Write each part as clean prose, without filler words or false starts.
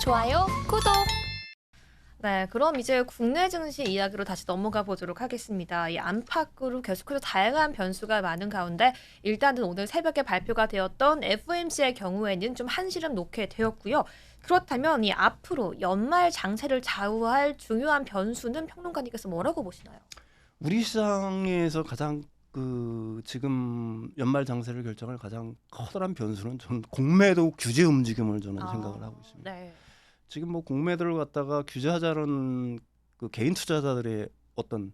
좋아요, 구독. 네, 그럼 이제 국내 증시 이야기로 다시 넘어가 보도록 하겠습니다. 이 안팎으로 계속해서 다양한 변수가 많은 가운데 일단은 오늘 새벽에 발표가 되었던 FOMC의 경우에는 좀 한시름 놓게 되었고요. 그렇다면 이 앞으로 연말 장세를 좌우할 중요한 변수는 평론가님께서 뭐라고 보시나요? 우리 시장에서 가장 지금 연말 장세를 결정할 가장 커다란 변수는 저는 공매도 규제 움직임을 저는 생각을 하고 있습니다. 네. 지금 뭐 공매도를 갖다가 규제하자는 그 개인 투자자들의 어떤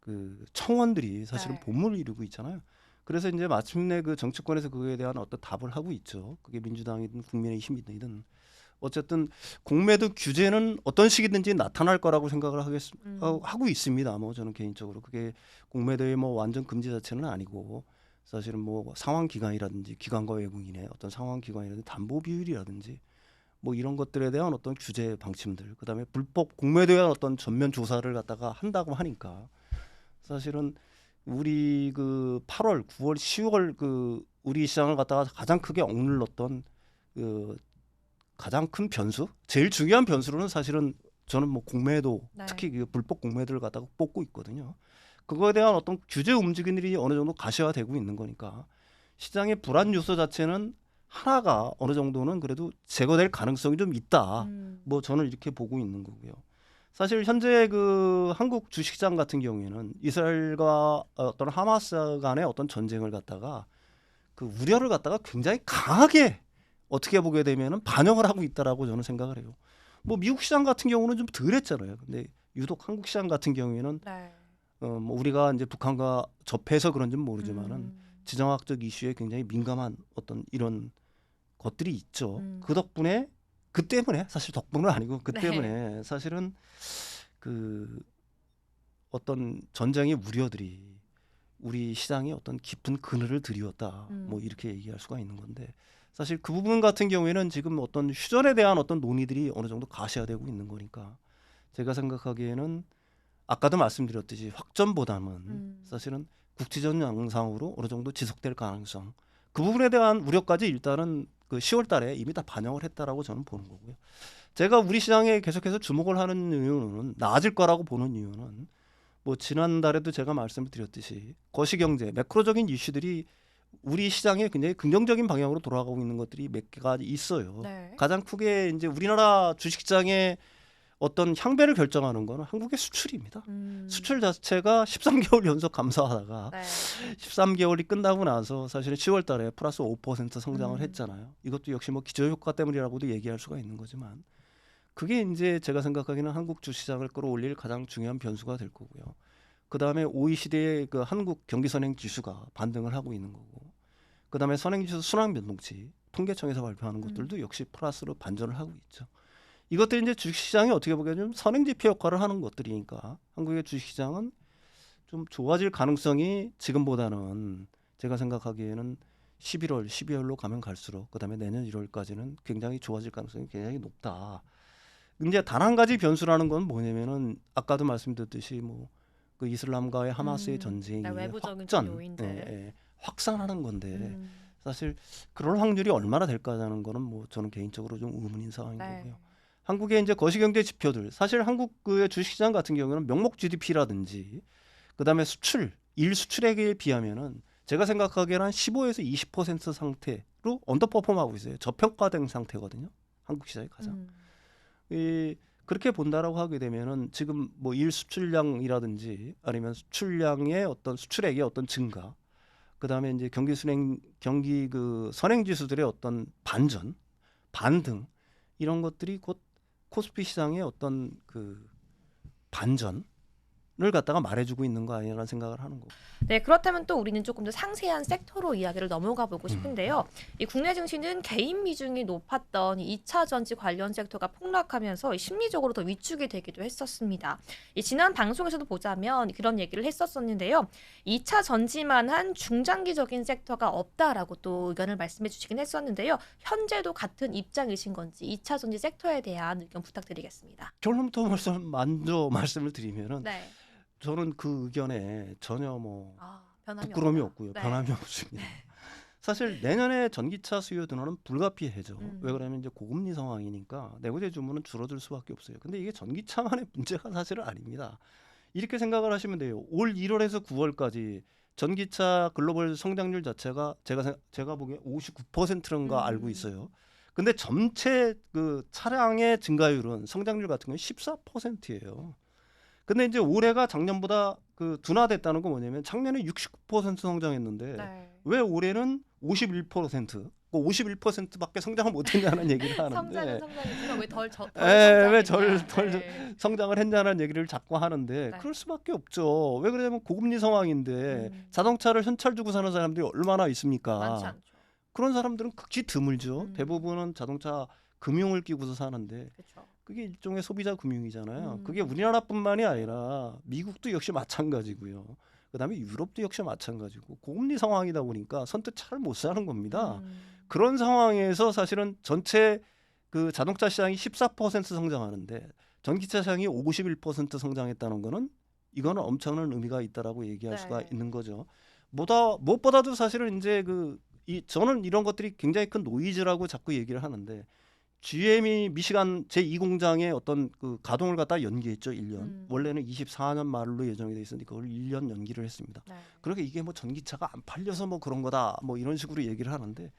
그 청원들이 사실은 네. 본물을 이루고 있잖아요. 그래서 이제 마침내 그 정치권에서 그거에 대한 어떤 답을 하고 있죠. 그게 민주당이든 국민의힘이든 어쨌든 공매도 규제는 어떤 식이든지 나타날 거라고 생각을 하고 있습니다. 뭐 저는 개인적으로 그게 공매도의 뭐 완전 금지 자체는 아니고 사실은 뭐 상환 기간이라든지 기관과 외국인의 어떤 상환 기간이라든지 담보 비율이라든지 뭐 이런 것들에 대한 어떤 규제 방침들, 그다음에 불법 공매도에 대한 어떤 전면 조사를 갖다가 한다고 하니까 사실은 우리 그 8월, 9월, 10월 그 우리 시장을 갖다가 가장 크게 억눌렀던 그 가장 큰 변수, 제일 중요한 변수로는 사실은 저는 뭐 공매도, 네. 특히 그 불법 공매도를 갖다가 뽑고 있거든요. 그거에 대한 어떤 규제 움직임들이 어느 정도 가시화되고 있는 거니까 시장의 불안 요소 자체는 하나가 어느 정도는 그래도 제거될 가능성이 좀 있다. 뭐 저는 이렇게 보고 있는 거고요. 사실 현재 그 한국 주식시장 같은 경우에는 이스라엘과 어떤 하마스 간의 어떤 전쟁을 갖다가 그 우려를 갖다가 굉장히 강하게 어떻게 보게 되면은 반영을 하고 있다라고 저는 생각을 해요. 뭐 미국 시장 같은 경우는 좀 덜했잖아요. 근데 유독 한국 시장 같은 경우에는 네. 뭐 우리가 이제 북한과 접해서 그런지는 모르지만은 지정학적 이슈에 굉장히 민감한 어떤 이런 것들이 있죠. 그 덕분에 그 때문에 사실 덕분은 아니고 그 네. 때문에 사실은 그 어떤 전쟁의 우려들이 우리 시장에 어떤 깊은 그늘을 들이웠다. 뭐 이렇게 얘기할 수가 있는 건데 사실 그 부분 같은 경우에는 지금 어떤 휴전에 대한 어떤 논의들이 어느 정도 가시화되고 있는 거니까 제가 생각하기에는 아까도 말씀드렸듯이 확전보다는 사실은 국지전 양상으로 어느 정도 지속될 가능성, 그 부분에 대한 우려까지 일단은 그 10월 달에 이미 다 반영을 했다라고 저는 보는 거고요. 제가 우리 시장에 계속해서 주목을 하는 이유는 나아질 거라고 보는 이유는 뭐 지난달에도 제가 말씀을 드렸듯이 거시경제 매크로적인 이슈들이 우리 시장에 굉장히 긍정적인 방향으로 돌아가고 있는 것들이 몇 개가 있어요. 네. 가장 크게 이제 우리나라 주식시장의 어떤 향배를 결정하는 거는 한국의 수출입니다. 수출 자체가 13개월 연속 감소하다가 네. 13개월이 끝나고 나서 사실은 10월 달에 플러스 5% 성장을 했잖아요. 이것도 역시 뭐 기저효과 때문이라고도 얘기할 수가 있는 거지만 그게 이제 제가 생각하기에는 한국 주시장을 끌어올릴 가장 중요한 변수가 될 거고요. 그다음에 OECD의 그 한국 경기 선행 지수가 반등을 하고 있는 거고, 그다음에 선행 지수 순환 변동치 통계청에서 발표하는 것들도 역시 플러스로 반전을 하고 있죠. 이것들이 이제 주식시장이 어떻게 보면 좀 선행지표 역할을 하는 것들이니까 한국의 주식시장은 좀 좋아질 가능성이 지금보다는 제가 생각하기에는 11월, 12월로 가면 갈수록 그다음에 내년 1월까지는 굉장히 좋아질 가능성이 굉장히 높다. 이제 단 한 가지 변수라는 건 뭐냐면은 아까도 말씀드렸듯이 뭐 그 이슬람과의 하마스의 전쟁이 네, 외부적인 확전, 요인들. 확산하는 건데 사실 그럴 확률이 얼마나 될까라는 거는 뭐 저는 개인적으로 좀 의문인 상황인 네. 거고요. 한국의 이제 거시경제 지표들, 사실 한국의 주식시장 같은 경우는 명목 GDP라든지 그다음에 수출, 일 수출액에 비하면은 제가 생각하기에는 한 15에서 20% 상태로 언더퍼폼하고 있어요. 저평가된 상태거든요. 한국 시장이 가장. 그렇게 본다라고 하게 되면은 지금 뭐 일 수출량이라든지 아니면 수출량의 어떤 수출액의 어떤 증가, 그다음에 이제 경기 그 선행 지수들의 어떤 반전, 반등 이런 것들이 곧 코스피 시장의 어떤 그 반전을 갖다가 말해주고 있는 거 아니냐는 생각을 하는 거고. 네, 그렇다면 또 우리는 조금 더 상세한 섹터로 이야기를 넘어가 보고 싶은데요. 이 국내 증시는 개인 비중이 높았던 2차 전지 관련 섹터가 폭락하면서 심리적으로 더 위축이 되기도 했었습니다. 이 지난 방송에서도 보자면 그런 얘기를 했었었는데요. 2차 전지만한 중장기적인 sek터가 없다라고 또 의견을 말씀해 주시긴 했었는데요. 현재도 같은 입장이신 건지 2차 전지 섹터에 대한 의견 부탁드리겠습니다. 결론부터 먼저 말씀을 드리면은 네. 저는 그 의견에 전혀 뭐 변함이 부끄러움이 없다. 없고요. 네. 변함이 없습니다. 사실 내년에 전기차 수요 둔화는 불가피해죠. 음. 왜 그러냐면 이제 고금리 상황이니까 내구재 주문은 줄어들 수밖에 없어요. 근데 이게 전기차만의 문제가 사실은 아닙니다. 이렇게 생각을 하시면 돼요. 올 1월에서 9월까지 전기차 글로벌 성장률 자체가 제가 보기에 59%인가 알고 있어요. 근데 전체 그 차량의 증가율은 성장률 같은 경우는 14%예요. 근데 이제 올해가 작년보다 그 둔화됐다는 건 뭐냐면 작년에 69% 성장했는데 네. 왜 올해는 51%, 51%밖에 성장을 못했냐는 얘기를 성장은 하는데 성장이지만 왜덜 왜 성장했냐. 덜 네. 성장을 했냐는 얘기를 자꾸 하는데 네. 그럴 수밖에 없죠. 왜 그러냐면 고금리 상황인데 자동차를 현찰 주고 사는 사람들이 얼마나 많지 있습니까? 않죠. 그런 사람들은 극히 드물죠. 음. 대부분은 자동차 금융을 끼고서 사는데 그렇죠. 그게 일종의 소비자 금융이잖아요. 그게 음. 우리나라뿐만이 아니라 미국도 역시 마찬가지고요. 그다음에 유럽도 역시 마찬가지고 고금리 상황이다 보니까 선뜻 차를 못 사는 겁니다. 그런 상황에서 사실은 전체 그 자동차 시장이 14% 성장하는데 전기차 시장이 51% 성장했다는 거는 이거는 엄청난 의미가 있다라고 얘기할 수가 네. 있는 거죠. 무엇보다도 사실은 이제 저는 이런 것들이 굉장히 큰 노이즈라고 자꾸 얘기를 하는데 GM이 미시간 제2공장의 어떤 그 가동을 갖다 연기했죠. 1년. 원래는 24년 말로 예정이 돼 있었는데 그걸 1년 연기를 했습니다. 네. 그러니까 이게 뭐 전기차가 안 팔려서 뭐 그런 거다. 뭐 이런 식으로 얘기를 하는데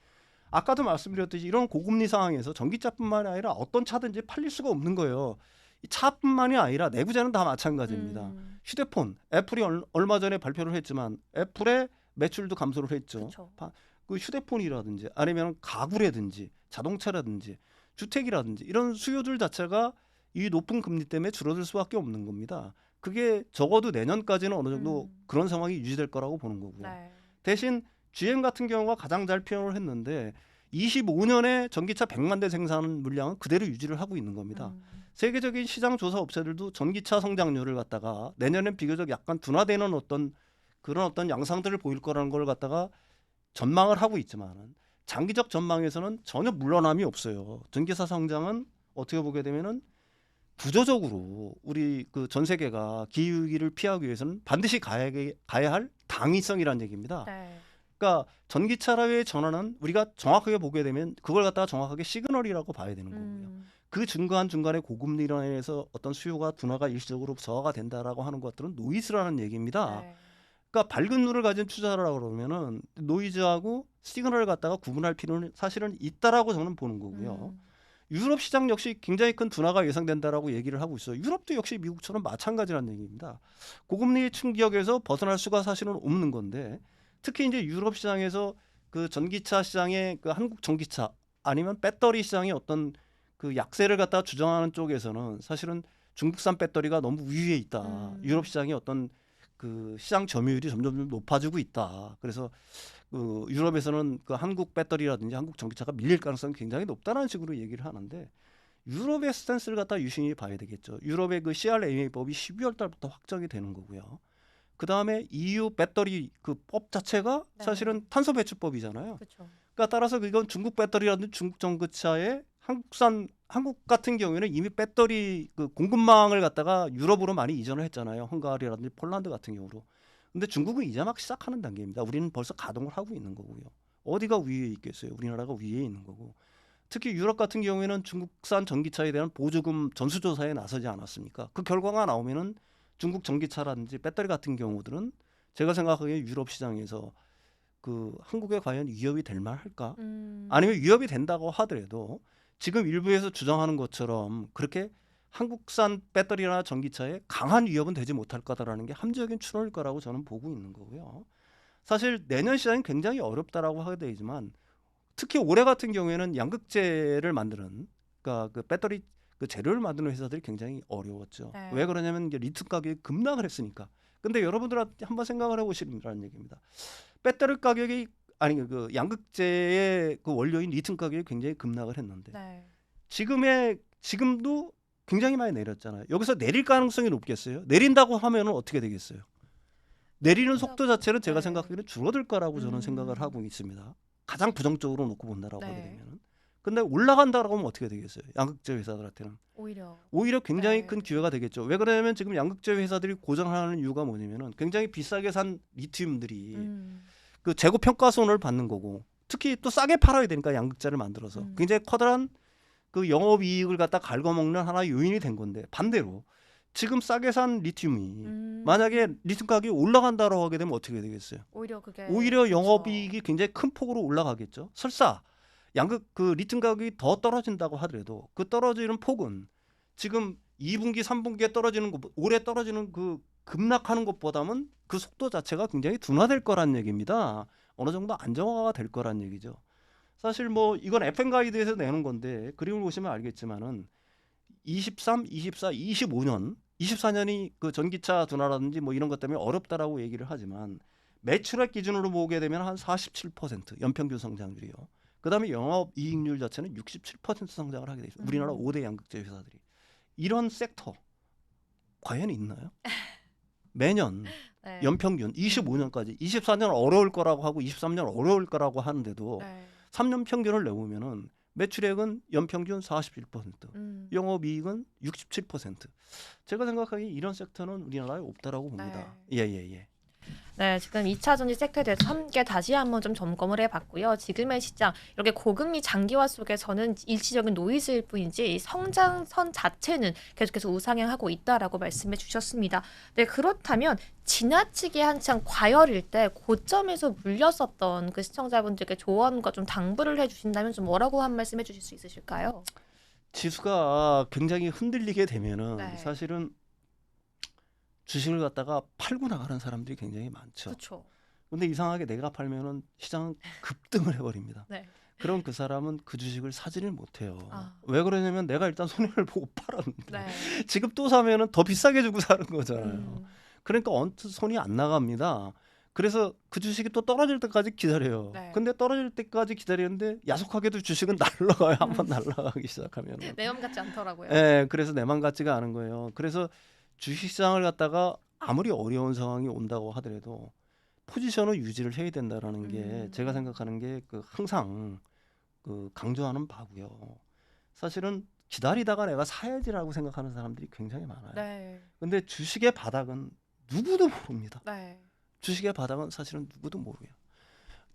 아까도 말씀드렸듯이 이런 고금리 상황에서 전기차뿐만이 아니라 어떤 차든지 팔릴 수가 없는 거예요. 이 차뿐만이 아니라 내구재는 다 마찬가지입니다. 휴대폰, 애플이 얼마 전에 발표를 했지만 애플의 매출도 감소를 했죠. 그쵸. 그 휴대폰이라든지 아니면 가구라든지 자동차라든지 주택이라든지 이런 수요들 자체가 이 높은 금리 때문에 줄어들 수밖에 없는 겁니다. 그게 적어도 내년까지는 어느 정도 그런 상황이 유지될 거라고 보는 거고요. 네. 대신 GM 같은 경우가 가장 잘 표현을 했는데 25년에 전기차 100만 대 생산 물량은 그대로 유지를 하고 있는 겁니다. 세계적인 시장 조사 업체들도 전기차 성장률을 갖다가 내년엔 비교적 약간 둔화되는 그런 어떤 양상들을 보일 거라는 걸 갖다가 전망을 하고 있지만 장기적 전망에서는 전혀 물러남이 없어요. 전기차 성장은 어떻게 보게 되면은 구조적으로 우리 그 전 세계가 기후 위기를 피하기 위해서는 반드시 가야 할 당위성이라는 얘기입니다. 네. 그러니까 전기차의 전환은 우리가 정확하게 보게 되면 그걸 갖다가 정확하게 시그널이라고 봐야 되는 거고요. 그 중간중간에 고금리로 인해서 어떤 수요가 둔화가 일시적으로 저하가 된다라고 하는 것들은 노이즈라는 얘기입니다. 네. 그러니까 밝은 눈을 가진 투자라고 그러면은 노이즈하고 시그널을 갖다가 구분할 필요는 사실은 있다라고 저는 보는 거고요. 유럽 시장 역시 굉장히 큰 둔화가 예상된다라고 얘기를 하고 있어요. 유럽도 역시 미국처럼 마찬가지라는 얘기입니다. 고금리 충격에서 벗어날 수가 사실은 없는 건데 특히 이제 유럽 시장에서 그 전기차 시장의 그 한국 전기차 아니면 배터리 시장의 어떤 그 약세를 갖다 주장하는 쪽에서는 사실은 중국산 배터리가 너무 우위에 있다. 유럽 시장의 어떤 그 시장 점유율이 점점 높아지고 있다. 그래서 그 유럽에서는 그 한국 배터리라든지 한국 전기차가 밀릴 가능성이 굉장히 높다는 식으로 얘기를 하는데 유럽의 스탠스를 갖다 유심히 봐야 되겠죠. 유럽의 그 CRA법이 12월 달부터 확정이 되는 거고요. 그 다음에 EU 배터리 그 법 자체가 네. 사실은 탄소 배출법이잖아요. 그렇죠. 그러니까 따라서 이건 중국 배터리라든지 중국 전기차에 한국 같은 경우에는 이미 배터리 그 공급망을 갖다가 유럽으로 많이 이전을 했잖아요. 헝가리라든지 폴란드 같은 경우로. 근데 중국은 이제 막 시작하는 단계입니다. 우리는 벌써 가동을 하고 있는 거고요. 어디가 위에 있겠어요? 우리나라가 위에 있는 거고. 특히 유럽 같은 경우에는 중국산 전기차에 대한 보조금 전수조사에 나서지 않았습니까? 그 결과가 나오면은 중국 전기차라든지 배터리 같은 경우들은 제가 생각하기에 유럽 시장에서 그 한국에 과연 위협이 될 만할까? 아니면 위협이 된다고 하더라도 지금 일부에서 주장하는 것처럼 그렇게 한국산 배터리나 전기차에 강한 위협은 되지 못할 거다라는 게 함정적인 추론일 거라고 저는 보고 있는 거고요. 사실 내년 시장이 굉장히 어렵다라고 하게 되지만 특히 올해 같은 경우에는 양극재를 만드는 그러니까 그 배터리 그 재료를 만드는 회사들이 굉장히 어려웠죠. 네. 왜 그러냐면 이제 리튬 가격이 급락을 했으니까. 근데 여러분들한테 한번 생각을 해보시라는 얘기입니다. 배터리 가격이 아니 그 양극재의 그 원료인 리튬 가격이 굉장히 급락을 했는데 네. 지금도 굉장히 많이 내렸잖아요. 여기서 내릴 가능성이 높겠어요? 내린다고 하면은 어떻게 되겠어요? 내리는 속도 자체는 제가 네. 생각하기에는 줄어들 거라고 저는 생각을 하고 있습니다. 가장 부정적으로 놓고 본다라고 하게 네. 되면은. 근데 올라간다라고 하면 어떻게 되겠어요? 양극재 회사들한테는 오히려 굉장히 네. 큰 기회가 되겠죠. 왜 그러냐면 지금 양극재 회사들이 고전하는 이유가 뭐냐면은 굉장히 비싸게 산 리튬들이 그 재고 평가손을 받는 거고 특히 또 싸게 팔아야 되니까 양극재를 만들어서 굉장히 커다란 그 영업이익을 갖다 갉아먹는 하나의 요인이 된 건데 반대로 지금 싸게 산 리튬이 만약에 리튬 가격이 올라간다고 하게 되면 어떻게 되겠어요? 오히려 그게 오히려 그렇죠. 영업이익이 굉장히 큰 폭으로 올라가겠죠. 설사 양극 그 리튬 가격이 더 떨어진다고 하더라도 그 떨어지는 폭은 지금 2분기, 3분기에 떨어지는 것, 올해 떨어지는 그 급락하는 것보다는 그 속도 자체가 굉장히 둔화될 거란 얘기입니다. 어느 정도 안정화가 될 거란 얘기죠. 사실 뭐 이건 FM 가이드에서 내는 건데 그림을 보시면 알겠지만은 23, 24, 25년, 24년이 그 전기차 둔화라든지 뭐 이런 것 때문에 어렵다라고 얘기를 하지만 매출액 기준으로 보게 되면 한 47% 연평균 성장률이요. 그다음에 영업이익률 자체는 67% 성장을 하게 돼 있어요. 우리나라 5대 양극재 회사들이. 이런 섹터 과연 있나요? 매년 네. 연평균 25년까지 24년 어려울 거라고 하고 23년 어려울 거라고 하는데도 네. 3년 평균을 내보면은 매출액은 연평균 41%, 영업이익은 67%. 제가 생각하기에 이런 섹터는 우리나라에 없다라고 봅니다. 예예예. 네, 지금 2차 전지 섹터에 대해서 함께 다시 한번 좀 점검을 해봤고요. 지금의 시장 이렇게 고금리 장기화 속에서는 일시적인 노이즈일 뿐이지 이 성장선 자체는 계속해서 우상향하고 있다라고 말씀해 주셨습니다. 네, 그렇다면 지나치게 한창 과열일 때 고점에서 물렸었던 그 시청자분들께 조언과 좀 당부를 해주신다면 좀 뭐라고 한 말씀 해주실 수 있으실까요? 지수가 굉장히 흔들리게 되면은 네. 사실은 주식을 갖다가 팔고 나가는 사람들이 굉장히 많죠. 그렇죠. 근데 이상하게 내가 팔면은 시장은 급등을 해버립니다. 네. 그럼 그 사람은 그 주식을 사지를 못해요. 아. 왜 그러냐면 내가 일단 손해를 보고 팔았는데 네. 지금 또 사면은 더 비싸게 주고 사는 거잖아요. 음. 그러니까 언뜻 손이 안 나갑니다. 그래서 그 주식이 또 떨어질 때까지 기다려요. 네. 근데 떨어질 때까지 기다리는데 야속하게도 주식은 날라가요. 한번 날라가기 시작하면. 내 맘 같지 않더라고요. 예, 그래서 내 맘 같지가 않은 거예요. 그래서 주식시장을 갖다가 아무리 어려운 상황이 온다고 하더라도 포지션을 유지를 해야 된다라는 게 제가 생각하는 게 그 항상 그 강조하는 바고요. 사실은 기다리다가 내가 사야지라고 생각하는 사람들이 굉장히 많아요. 네. 근데 주식의 바닥은 누구도 모릅니다. 네. 주식의 바닥은 사실은 누구도 모르요.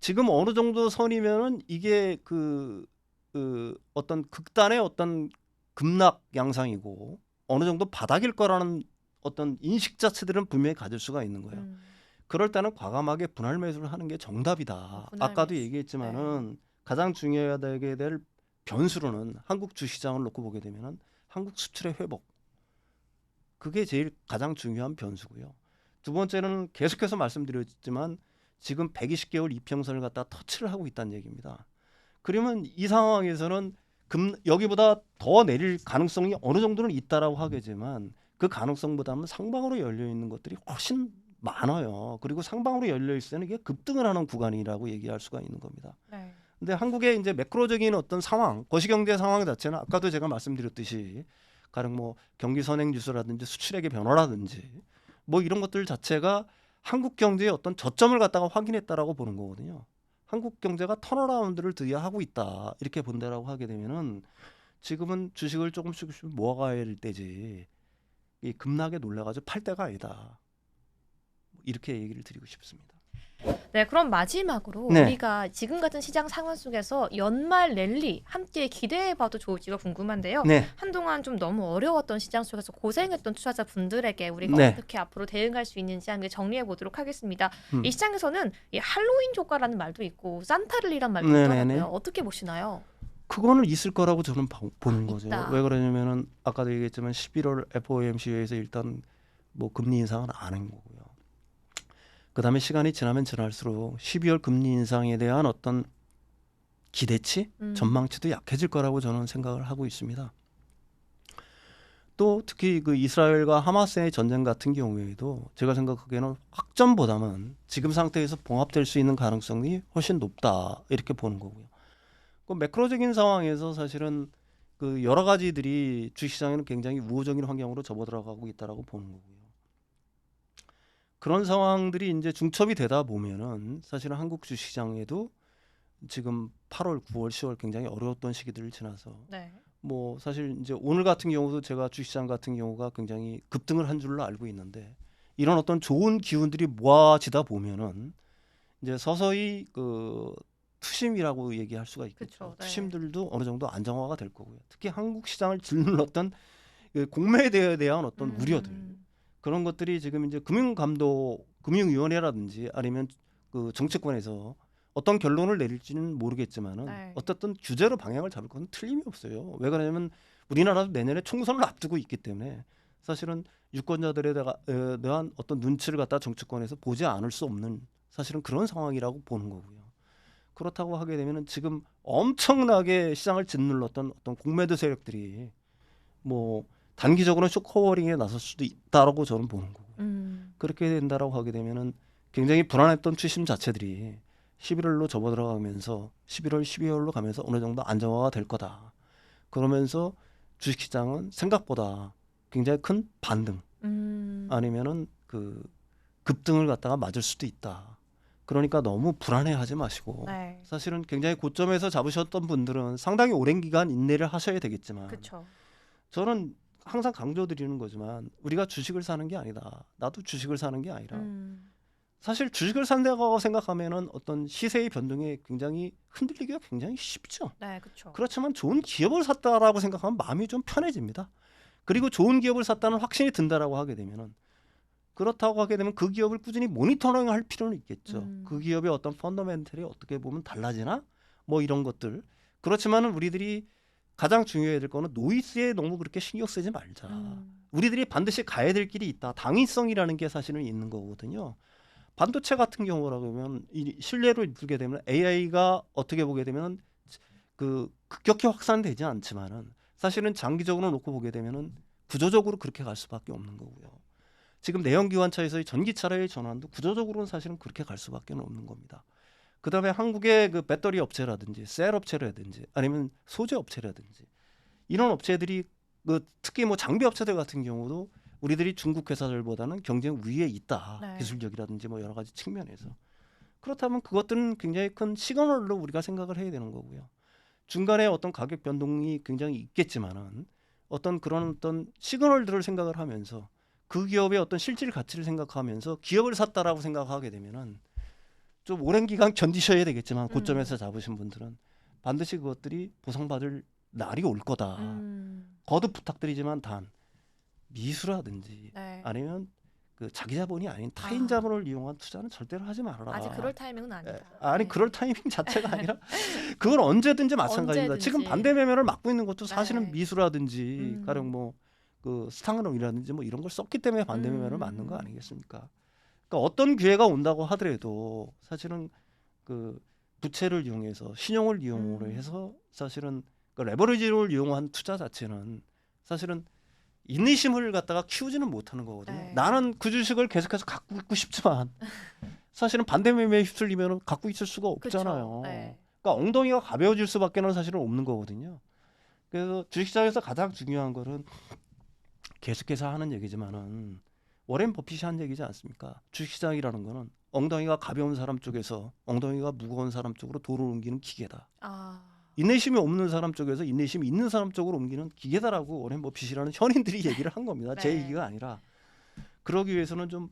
지금 어느 정도 선이면은 이게 그 어떤 극단의 어떤 급락 양상이고 어느 정도 바닥일 거라는 어떤 인식 자체들은 분명히 가질 수가 있는 거예요. 그럴 때는 과감하게 분할 매수를 하는 게 정답이다. 분할 아까도 매수. 얘기했지만은 가장 중요하게 될 변수로는 한국 주시장을 놓고 보게 되면은 한국 수출의 회복. 그게 제일 가장 중요한 변수고요. 두 번째는 계속해서 말씀드렸지만 지금 120개월 이평선을 갖다 터치를 하고 있다는 얘기입니다. 그러면 이 상황에서는 여기보다 더 내릴 가능성이 어느 정도는 있다라고 하겠지만 그 가능성보다는 상방으로 열려 있는 것들이 훨씬 많아요. 그리고 상방으로 열려 있을 때는 이게 급등을 하는 구간이라고 얘기할 수가 있는 겁니다. 네. 근데 한국의 이제 매크로적인 어떤 상황, 거시경제 상황 자체는 아까도 제가 말씀드렸듯이 가령 뭐 경기 선행 지수라든지 수출액의 변화라든지 뭐 이런 것들 자체가 한국 경제의 어떤 저점을 갖다가 확인했다라고 보는 거거든요. 한국 경제가 턴어라운드를 드디어 하고 있다 이렇게 본다라고 하게 되면은 지금은 주식을 조금씩 모아가야 할 때지 이 급락에 놀라가지고 팔 때가 아니다. 이렇게 얘기를 드리고 싶습니다. 네, 그럼 마지막으로 네. 우리가 지금 같은 시장 상황 속에서 연말 랠리 함께 기대해봐도 좋을지가 궁금한데요. 네. 한동안 좀 너무 어려웠던 시장 속에서 고생했던 투자자분들에게 우리가 네. 어떻게 앞으로 대응할 수 있는지 함께 정리해 보도록 하겠습니다. 음. 이 시장에서는 이 할로윈 효과라는 말도 있고 산타를리란 말도 네네네. 있더라고요. 어떻게 보시나요? 그거는 있을 거라고 저는 보는 거죠. 있다. 왜 그러냐면은 아까도 얘기했지만 11월 FOMC에서 일단 뭐 금리 인상은 안 한 거고요. 그다음에 시간이 지나면 지날수록 12월 금리 인상에 대한 어떤 기대치, 전망치도 약해질 거라고 저는 생각을 하고 있습니다. 또 특히 그 이스라엘과 하마스의 전쟁 같은 경우에도 제가 생각하기에는 확전보다는 지금 상태에서 봉합될 수 있는 가능성이 훨씬 높다 이렇게 보는 거고요. 그 매크로적인 상황에서 사실은 그 여러 가지들이 주식시장에는 굉장히 우호적인 환경으로 접어들어가고 있다라고 보는 거고요. 그런 상황들이 이제 중첩이 되다 보면은 사실은 한국 주식시장에도 지금 8월, 9월, 10월 굉장히 어려웠던 시기들을 지나서 네. 뭐 사실 이제 오늘 같은 경우도 제가 주식시장 같은 경우가 굉장히 급등을 한 줄로 알고 있는데 이런 어떤 좋은 기운들이 모아지다 보면은 이제 서서히 그 투심이라고 얘기할 수가 있겠죠. 그쵸, 네. 투심들도 어느 정도 안정화가 될 거고요. 특히 한국 시장을 짓눌렀던 그 공매대에 대한 어떤 우려들 그런 것들이 지금 이제 금융감독, 금융위원회라든지 아니면 그 정치권에서 어떤 결론을 내릴지는 모르겠지만은 네. 어쨌든 규제로 방향을 잡을 건 틀림이 없어요. 왜 그러냐면 우리나라도 내년에 총선을 앞두고 있기 때문에 사실은 유권자들에 대한 어떤 눈치를 갖다 정치권에서 보지 않을 수 없는 사실은 그런 상황이라고 보는 거고요. 그렇다고 하게 되면은 지금 엄청나게 시장을 짓눌렀던 어떤 공매도 세력들이 뭐 단기적으로는 쇼커버링에 나설 수도 있다라고 저는 보는 거고. 그렇게 된다라고 하게 되면은 굉장히 불안했던 추심 자체들이 11월로 접어들어가면서 11월, 12월로 가면서 어느 정도 안정화가 될 거다. 그러면서 주식시장은 생각보다 굉장히 큰 반등 아니면은 그 급등을 갖다가 맞을 수도 있다. 그러니까 너무 불안해하지 마시고 네. 사실은 굉장히 고점에서 잡으셨던 분들은 상당히 오랜 기간 인내를 하셔야 되겠지만 그렇죠. 저는 항상 강조드리는 거지만 우리가 주식을 사는 게 아니다. 나도 주식을 사는 게 아니라 사실 주식을 산다고 생각하면은 어떤 시세의 변동에 굉장히 흔들리기가 굉장히 쉽죠. 네, 그렇죠. 그렇지만 좋은 기업을 샀다라고 생각하면 마음이 좀 편해집니다. 그리고 좋은 기업을 샀다는 확신이 든다라고 하게 되면은 그렇다고 하게 되면 그 기업을 꾸준히 모니터링할 필요는 있겠죠. 그 기업의 어떤 펀더멘털이 어떻게 보면 달라지나 뭐 이런 것들. 그렇지만은 우리들이 가장 중요해야 될 거는 노이즈에 너무 그렇게 신경 쓰지 말자. 우리들이 반드시 가야 될 길이 있다. 당위성이라는 게 사실은 있는 거거든요. 반도체 같은 경우라고 하면 이 신뢰를 두게 되면 AI가 어떻게 보게 되면 그 급격히 확산되지 않지만은 사실은 장기적으로 놓고 보게 되면은 구조적으로 그렇게 갈 수밖에 없는 거고요. 지금 내연기관차에서의 전기차의 전환도 구조적으로는 사실은 그렇게 갈 수밖에 없는 겁니다. 그다음에 한국의 그 배터리 업체라든지 셀 업체라든지 아니면 소재 업체라든지 이런 업체들이 그 특히 뭐 장비 업체들 같은 경우도 우리들이 중국 회사들보다는 경쟁 우위에 있다. 네. 기술력이라든지 뭐 여러 가지 측면에서. 그렇다면 그것들은 굉장히 큰 시그널로 우리가 생각을 해야 되는 거고요. 중간에 어떤 가격 변동이 굉장히 있겠지만은 어떤 그런 어떤 시그널들을 생각을 하면서 그 기업의 어떤 실질 가치를 생각하면서 기업을 샀다라고 생각하게 되면은 좀 오랜 기간 견디셔야 되겠지만 고점에서 잡으신 분들은 반드시 그것들이 보상받을 날이 올 거다. 거듭 부탁드리지만 단 미수라든지 네. 아니면 그 자기 자본이 아닌 타인 자본을 이용한 투자는 절대로 하지 말아라. 아직 그럴 타이밍은 아니다. 아니 네. 그럴 타이밍 자체가 아니라 그건 언제든지 마찬가지입니다. 언제든지. 지금 반대 매매를 막고 있는 것도 사실은 네. 미수라든지 가령 뭐 그 스탕으로이라든지 뭐 이런 걸 썼기 때문에 반대 매매를 맞는 거 아니겠습니까? 그러니까 어떤 기회가 온다고 하더라도 사실은 그 부채를 이용해서 신용을 이용으로 해서 사실은 그 레버리지를 이용한 투자 자체는 사실은 인내심을 갖다가 키우지는 못하는 거거든요. 네. 나는 그 주식을 계속해서 갖고 있고 싶지만 사실은 반대 매매에 휩쓸리면 갖고 있을 수가 없잖아요. 네. 그러니까 엉덩이가 가벼워질 수밖에는 사실은 없는 거거든요. 그래서 주식시장에서 가장 중요한 거는 계속해서 하는 얘기지만은 워렌 버핏이 한 얘기지 않습니까? 주식시장이라는 거는 엉덩이가 가벼운 사람 쪽에서 엉덩이가 무거운 사람 쪽으로 도를 옮기는 기계다. 인내심이 없는 사람 쪽에서 인내심이 있는 사람 쪽으로 옮기는 기계다라고 워렌 버핏이라는 현인들이 얘기를 한 겁니다. 제 네. 얘기가 아니라. 그러기 위해서는 좀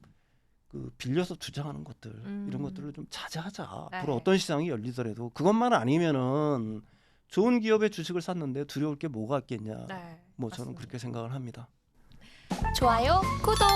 그 빌려서 투자하는 것들 이런 것들을 좀 자제하자. 네. 앞으로 어떤 시장이 열리더라도 그것만 아니면은 좋은 기업의 주식을 샀는데 두려울 게 뭐가 있겠냐. 네. 뭐 저는 맞습니다. 그렇게 생각을 합니다. 좋아요, 구독.